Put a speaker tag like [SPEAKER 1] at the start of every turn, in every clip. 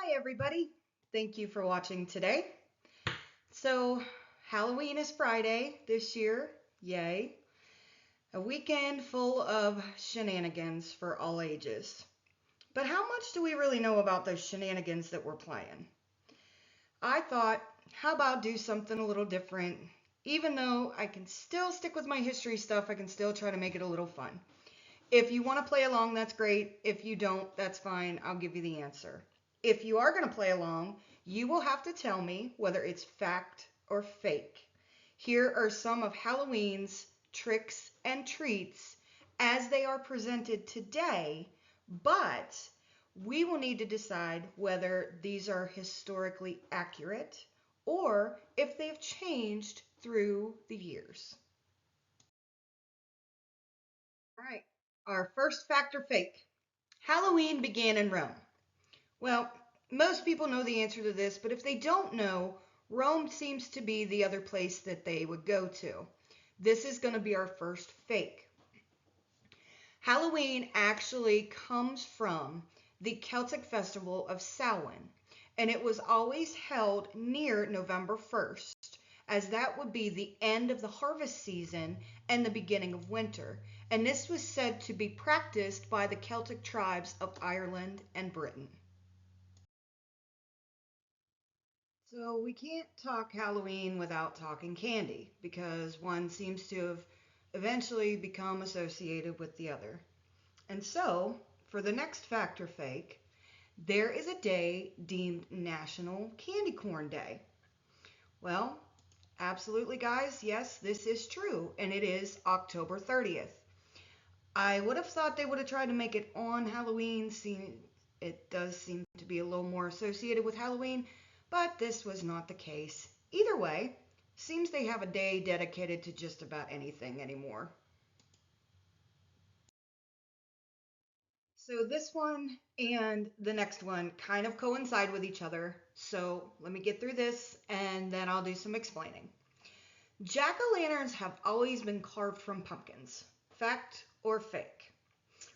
[SPEAKER 1] Hi, everybody. Thank you for watching today. So, Halloween is Friday this year. Yay. A weekend full of shenanigans for all ages. But how much do we really know about those shenanigans that we're playing? I thought, how about do something a little different? Even though I can still stick with my history stuff, I can still try to make it a little fun. If you want to play along, that's great. If you don't, that's fine. I'll give you the answer. If you are going to play along, you will have to tell me whether it's fact or fake. Here are some of Halloween's tricks and treats as they are presented today, but we will need to decide whether these are historically accurate or if they've changed through the years. All right, our first fact or fake. Halloween began in Rome. Well, most people know the answer to this, but if they don't know, Rome seems to be the other place that they would go to. This is going to be our first fake. Halloween actually comes from the Celtic festival of Samhain, and it was always held near November 1st, as that would be the end of the harvest season and the beginning of winter. And this was said to be practiced by the Celtic tribes of Ireland and Britain. So we can't talk Halloween without talking candy because one seems to have eventually become associated with the other. And so, for the next fact or fake, there is a day deemed National Candy Corn Day. Well, absolutely, guys, yes, this is true, and it is October 30th. I would have thought they would have tried to make it on Halloween, seeing it does seem to be a little more associated with Halloween, but this was not the case. Either way, seems they have a day dedicated to just about anything anymore. So this one and the next one kind of coincide with each other. So let me get through this and then I'll do some explaining. Jack-o'-lanterns have always been carved from pumpkins. Fact or fake?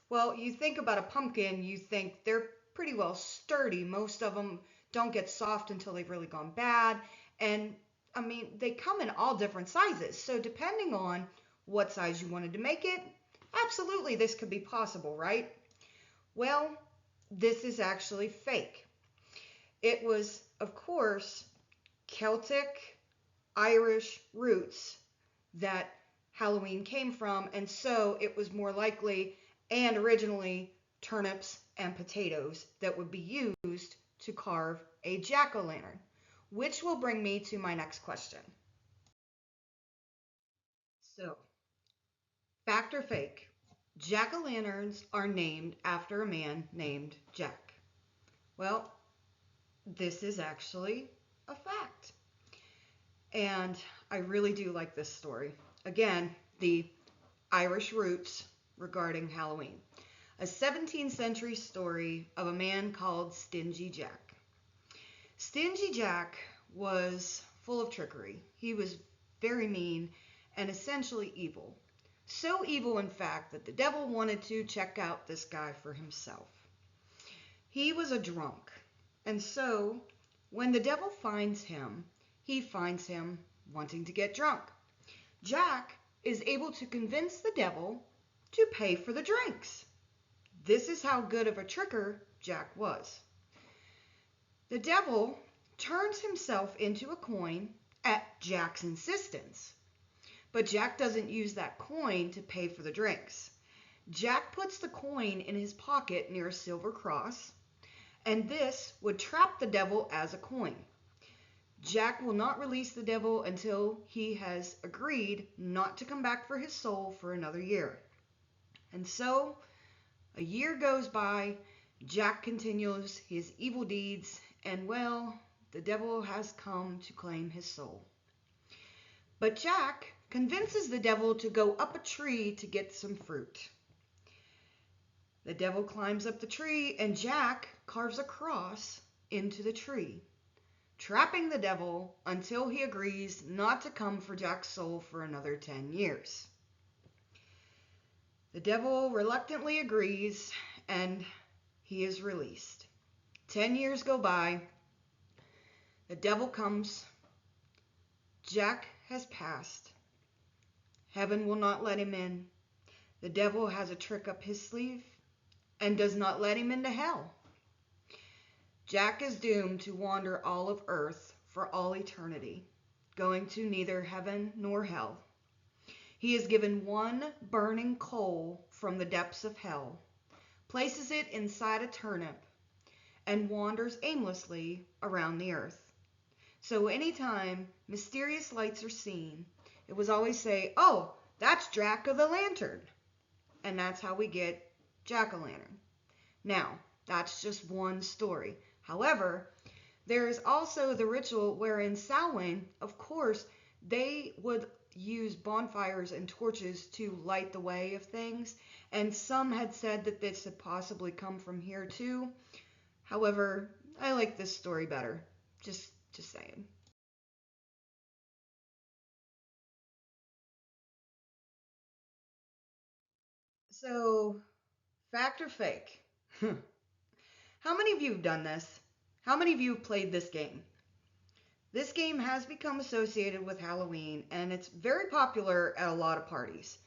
[SPEAKER 1] Well, you think about a pumpkin, you think they're pretty well sturdy. Most of them don't get soft until they've really gone bad. And I mean, they come in all different sizes. So depending on what size you wanted to make it, absolutely this could be possible, right? Well, this is actually fake. It was, of course, Celtic, Irish roots that Halloween came from, and so it was more likely and originally turnips and potatoes that would be used to carve a jack-o'-lantern, which will bring me to my next question. So, fact or fake? Jack-o'-lanterns are named after a man named Jack. Well, this is actually a fact. And I really do like this story. Again, the Irish roots regarding Halloween. A 17th century story of a man called Stingy Jack. Stingy Jack was full of trickery. He was very mean and essentially evil. So evil, in fact, that the devil wanted to check out this guy for himself. He was a drunk, and so when the devil finds him, he finds him wanting to get drunk. Jack is able to convince the devil to pay for the drinks. This is how good of a tricker Jack was. The devil turns himself into a coin at Jack's insistence, but Jack doesn't use that coin to pay for the drinks. Jack puts the coin in his pocket near a silver cross, and this would trap the devil as a coin. Jack will not release the devil until he has agreed not to come back for his soul for another year. And so, a year goes by, Jack continues his evil deeds, and well, the devil has come to claim his soul. But Jack convinces the devil to go up a tree to get some fruit. The devil climbs up the tree, and Jack carves a cross into the tree, trapping the devil until he agrees not to come for Jack's soul for another 10 years. The devil reluctantly agrees, and he is released. 10 years go by. The devil comes. Jack has passed. Heaven will not let him in. The devil has a trick up his sleeve and does not let him into hell. Jack is doomed to wander all of earth for all eternity, going to neither heaven nor hell. He is given one burning coal from the depths of hell, places it inside a turnip, and wanders aimlessly around the earth. So anytime mysterious lights are seen, it was always say, "Oh, that's Jack o' the Lantern." And that's how we get Jack-o'-lantern. Now, that's just one story. However, there is also the ritual wherein Samhain, of course, they would use bonfires and torches to light the way of things. And some had said that this had possibly come from here too. However, I like this story better. Just saying. So, fact or fake? How many of you have done this? How many of you have played this game? This game has become associated with Halloween and it's very popular at a lot of parties.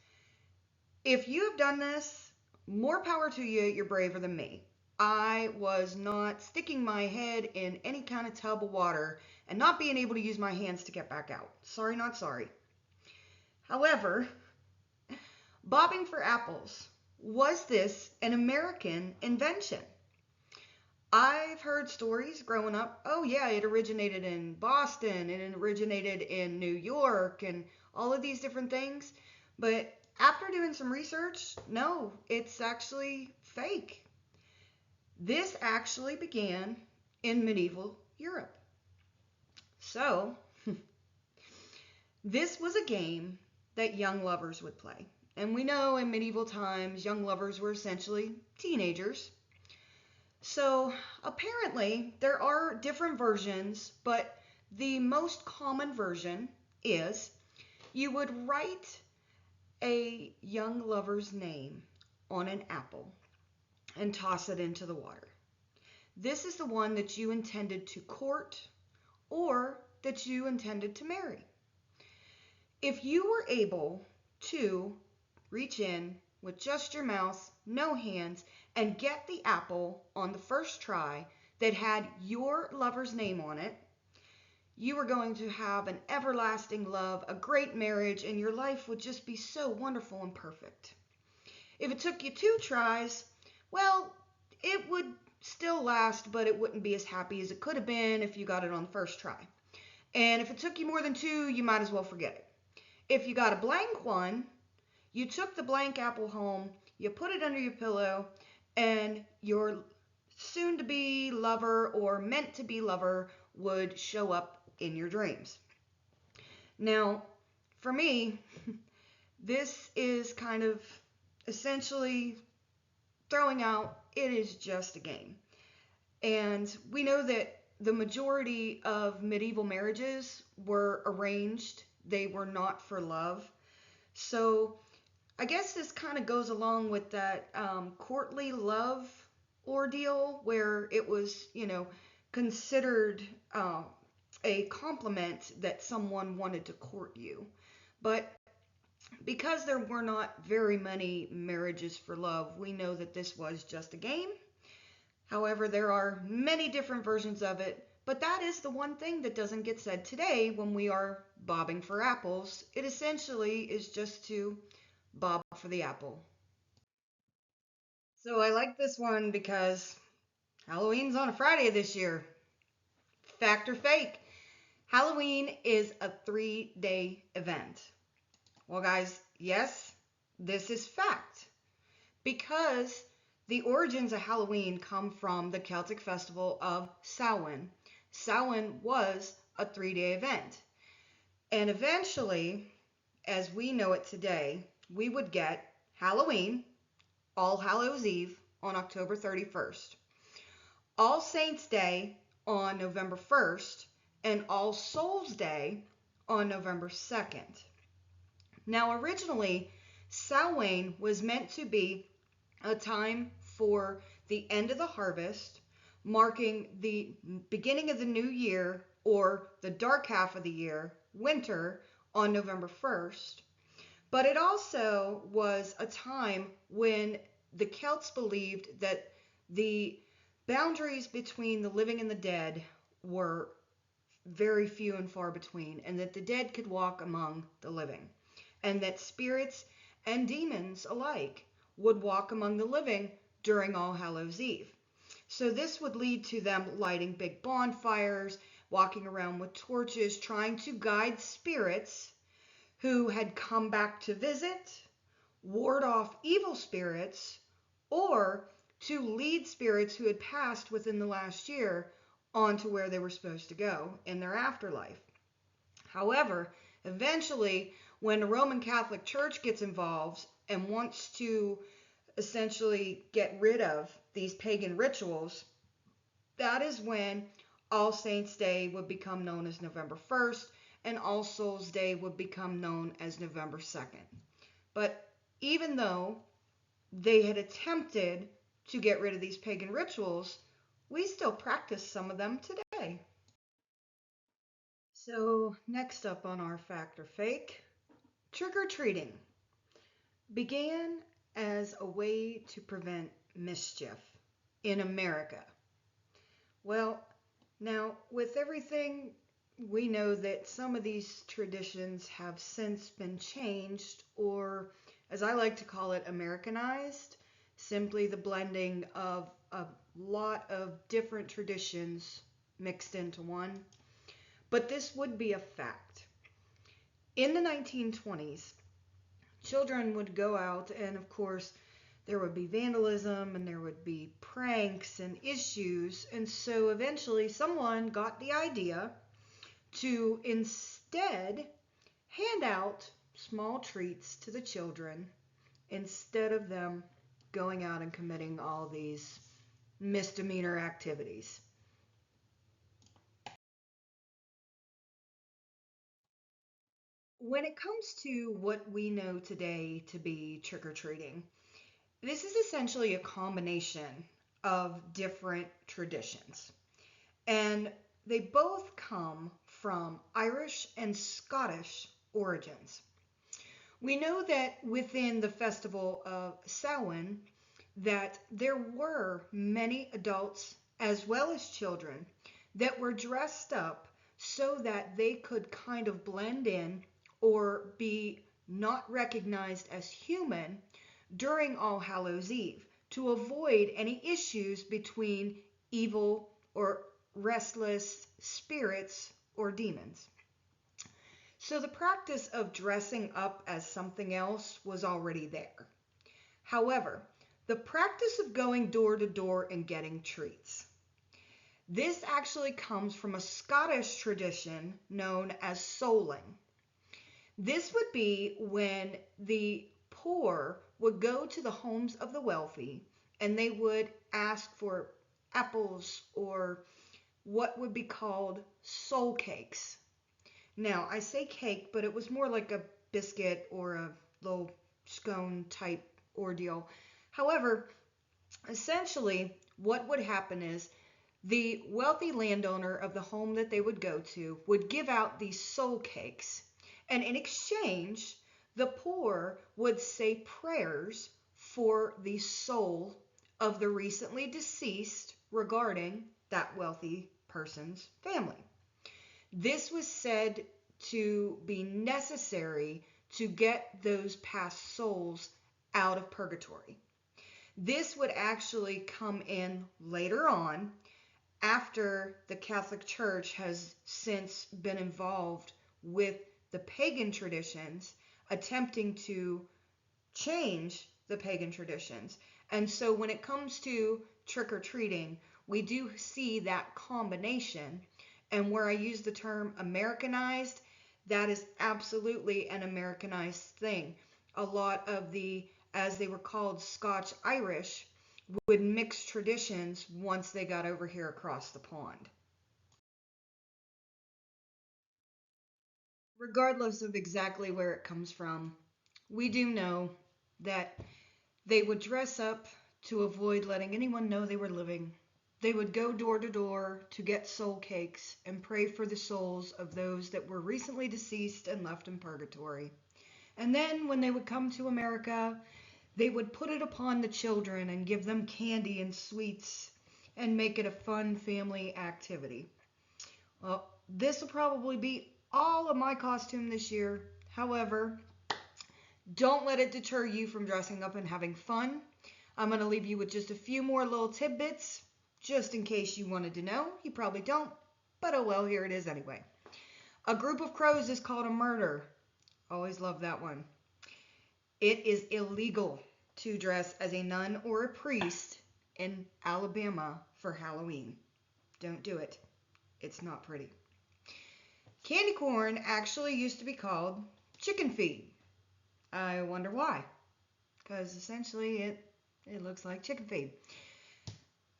[SPEAKER 1] If you have done this, more power to you, you're braver than me. I was not sticking my head in any kind of tub of water and not being able to use my hands to get back out. Sorry, not sorry. However, bobbing for apples, was this an American invention? I've heard stories growing up. Oh, yeah, it originated in Boston and it originated in New York and all of these different things. But after doing some research, no, it's actually fake. This actually began in medieval Europe. So, this was a game that young lovers would play. And we know in medieval times, young lovers were essentially teenagers. So apparently there are different versions, but the most common version is you would write a young lover's name on an apple and toss it into the water. This is the one that you intended to court or that you intended to marry. If you were able to reach in with just your mouth, no hands, and get the apple on the first try that had your lover's name on it, you were going to have an everlasting love, a great marriage, and your life would just be so wonderful and perfect. If it took you 2 tries, well, it would still last, but it wouldn't be as happy as it could have been if you got it on the first try. And if it took you more than 2, you might as well forget it. If you got a blank one, you took the blank apple home, you put it under your pillow, and your soon-to-be lover or meant-to-be lover would show up in your dreams. Now, for me, this is kind of essentially throwing out, it is just a game. And we know that the majority of medieval marriages were arranged. They were not for love. So I guess this kind of goes along with that courtly love ordeal where it was, considered a compliment that someone wanted to court you. But because there were not very many marriages for love, we know that this was just a game. However, there are many different versions of it, but that is the one thing that doesn't get said today when we are bobbing for apples. It essentially is just to bob for the apple. So I like this one because Halloween's on a Friday this year. Fact or fake? Halloween is a 3-day event. Well, guys, yes, this is fact. Because the origins of Halloween come from the Celtic festival of Samhain. Samhain was a 3-day event. And eventually, as we know it today, we would get Halloween, All Hallows Eve on October 31st, All Saints Day on November 1st, and All Souls Day on November 2nd. Now, originally, Samhain was meant to be a time for the end of the harvest, marking the beginning of the new year or the dark half of the year, winter, on November 1st. But it also was a time when the Celts believed that the boundaries between the living and the dead were very few and far between, and that the dead could walk among the living, and that spirits and demons alike would walk among the living during All Hallows Eve. So this would lead to them lighting big bonfires, walking around with torches, trying to guide spirits who had come back to visit, ward off evil spirits, or to lead spirits who had passed within the last year on to where they were supposed to go in their afterlife. However, eventually, when the Roman Catholic Church gets involved and wants to essentially get rid of these pagan rituals, that is when All Saints' Day would become known as November 1st and All Souls' Day would become known as November 2nd. But even though they had attempted to get rid of these pagan rituals, we still practice some of them today. So, next up on our fact or fake, trick-or-treating began as a way to prevent mischief in America. Well, now with everything, we know that some of these traditions have since been changed, or as I like to call it, Americanized, simply the blending of a lot of different traditions mixed into one. But this would be a fact. In the 1920s, children would go out, and of course, there would be vandalism and there would be pranks and issues. And so eventually, someone got the idea to instead hand out small treats to the children instead of them going out and committing all these misdemeanor activities. When it comes to what we know today to be trick-or-treating, this is essentially a combination of different traditions. And they both come from Irish and Scottish origins. We know that within the festival of Samhain that there were many adults as well as children that were dressed up so that they could kind of blend in or be not recognized as human during All Hallows Eve to avoid any issues between evil or restless spirits or demons. So the practice of dressing up as something else was already there. However, the practice of going door to door and getting treats. This actually comes from a Scottish tradition known as souling. This would be when the poor would go to the homes of the wealthy and they would ask for apples or what would be called soul cakes. Now, I say cake, but it was more like a biscuit or a little scone type ordeal. However, essentially, what would happen is the wealthy landowner of the home that they would go to would give out these soul cakes, and in exchange, the poor would say prayers for the soul of the recently deceased regarding that wealthy person's family. This was said to be necessary to get those past souls out of purgatory. This would actually come in later on after the Catholic Church has since been involved with the pagan traditions, attempting to change the pagan traditions. And so when it comes to trick-or-treating, we do see that combination. And where I use the term Americanized, that is absolutely an Americanized thing. A lot of the, as they were called, Scotch-Irish, would mix traditions once they got over here across the pond. Regardless of exactly where it comes from, we do know that they would dress up to avoid letting anyone know they were living. They would go door to door to get soul cakes and pray for the souls of those that were recently deceased and left in purgatory. And then when they would come to America, they would put it upon the children and give them candy and sweets and make it a fun family activity. Well, this will probably be all of my costume this year. However, don't let it deter you from dressing up and having fun. I'm going to leave you with just a few more little tidbits, just in case you wanted to know. You probably don't, but oh well, here it is anyway. A group of crows is called a murder. Always love that one. It is illegal to dress as a nun or a priest in Alabama for Halloween. Don't do it. It's not pretty. Candy corn actually used to be called chicken feed. I wonder why. Because essentially it looks like chicken feed.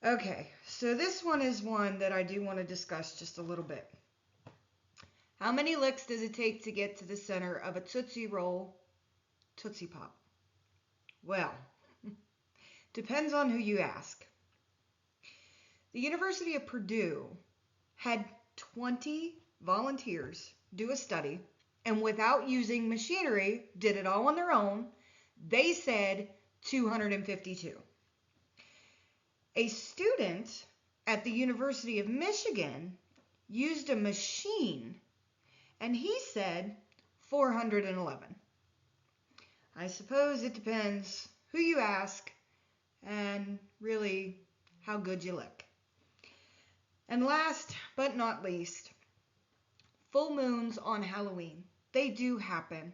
[SPEAKER 1] Okay, so this one is one that I do want to discuss just a little bit. How many licks does it take to get to the center of a Tootsie Roll Tootsie Pop? Well, depends on who you ask. The University of Purdue had 20 volunteers do a study, and without using machinery, did it all on their own. They said 252. A student at the University of Michigan used a machine, and he said 411. I suppose it depends who you ask and really how good you lick. And last but not least, full moons on Halloween. They do happen.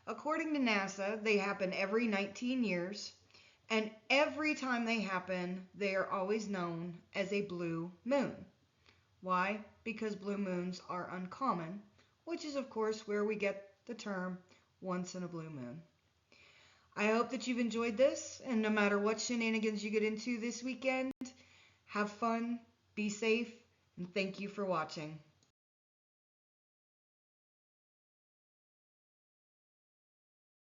[SPEAKER 1] According to NASA, they happen every 19 years, and every time they happen, they are always known as a blue moon. Why? Because blue moons are uncommon, which is of course where we get the term once in a blue moon. I hope that you've enjoyed this, and no matter what shenanigans you get into this weekend, have fun, be safe, and thank you for watching.